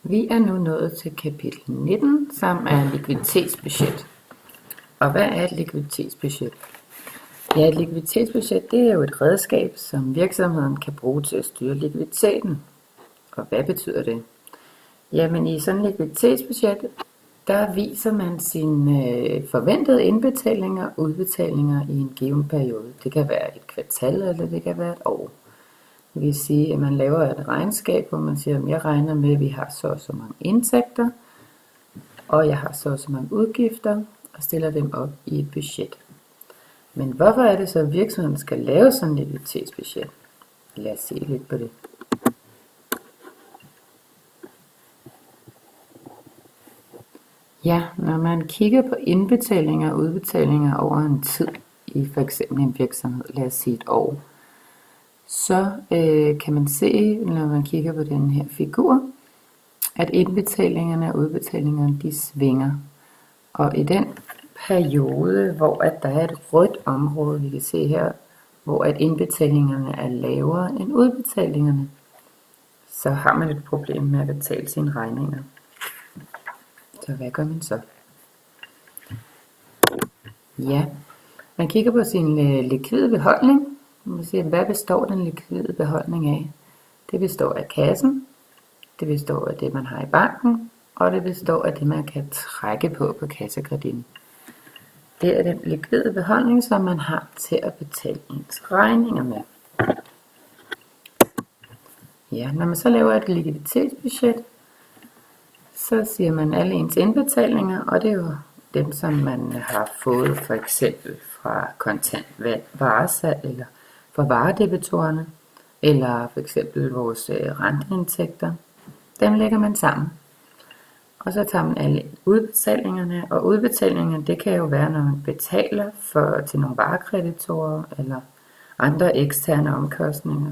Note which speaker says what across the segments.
Speaker 1: Vi er nu nået til kapitel 19, som er likviditetsbudget. Og hvad er et likviditetsbudget? Ja, et likviditetsbudget det er jo et redskab, som virksomheden kan bruge til at styre likviditeten. Og hvad betyder det? Jamen i sådan et likviditetsbudget, der viser man sine forventede indbetalinger og udbetalinger i en given periode. Det kan være et kvartal, eller det kan være et år. Det vil sige, at man laver et regnskab, hvor man siger, at jeg regner med, at vi har så og så mange indtægter, og jeg har så og så mange udgifter, og stiller dem op i et budget. Men hvorfor er det så, at virksomheden skal lave sådan et likviditetsbudget? Lad os se lidt på det. Ja, når man kigger på indbetalinger og udbetalinger over en tid, i for eksempel en virksomhed, lad os sige et år, så kan man se, når man kigger på den her figur, at indbetalingerne og udbetalingerne, de svinger. Og i den periode, hvor at der er et rødt område, vi kan se her, hvor at indbetalingerne er lavere end udbetalingerne, så har man et problem med at betale sine regninger. Så hvad gør man så? Ja, man kigger på sin likvide beholdning. Man siger, hvad består den likvide beholdning af? Det består af kassen, det består af det, man har i banken, og det består af det, man kan trække på kassekreditten. Det er den likvide beholdning, som man har til at betale ens regninger med. Ja, når man så laver et likviditetsbudget, så siger man alle ens indbetalinger, og det er jo dem, som man har fået for eksempel fra kontant varesalg, eller fra varedebitorerne, eller for eksempel vores renteindtægter. Dem lægger man sammen. Og så tager man alle udbetalingerne, og udbetalingerne, det kan jo være, når man betaler til nogle varekreditorer, eller andre eksterne omkostninger.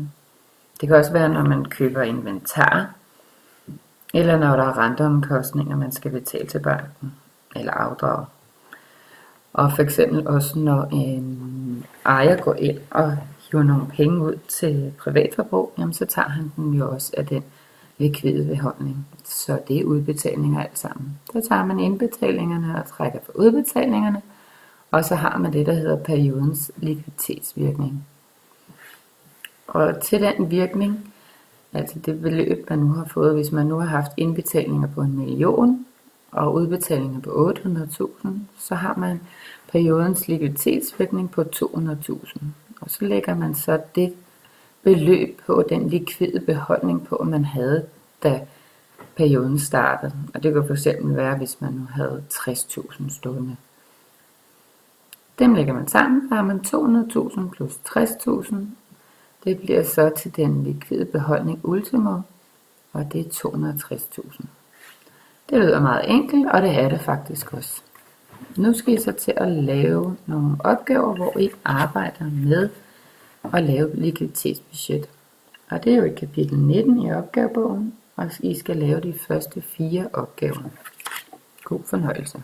Speaker 1: Det kan også være, når man køber inventar, eller når der er renteomkostninger, man skal betale til banken, eller afdrage. Og for eksempel også, når en ejer går ind og hiver nogle penge ud til privatforbrug, jamen så tager han den jo også af den likvide beholdning. Så det er udbetalinger alt sammen. Der tager man indbetalingerne og trækker på udbetalingerne, og så har man det, der hedder periodens likviditetsvirkning. Og til den virkning, altså det beløb, man nu har fået, hvis man nu har haft indbetalinger på 1 million og udbetalinger på 800.000, så har man periodens likviditetsvirkning på 200.000. Og så lægger man så det beløb på den likvide beholdning på, man havde, da perioden startede. Og det kan fx være, hvis man nu havde 60.000 stående. Dem lægger man sammen, så har man 200.000 plus 60.000. Det bliver så til den likvide beholdning ultimo, og det er 260.000. Det lyder meget enkelt, og det er det faktisk også. Nu skal I så til at lave nogle opgaver, hvor I arbejder med at lave likviditetsbudget. Og det er jo i kapitel 19 i opgavebogen, og I skal lave de første 4 opgaver. God fornøjelse.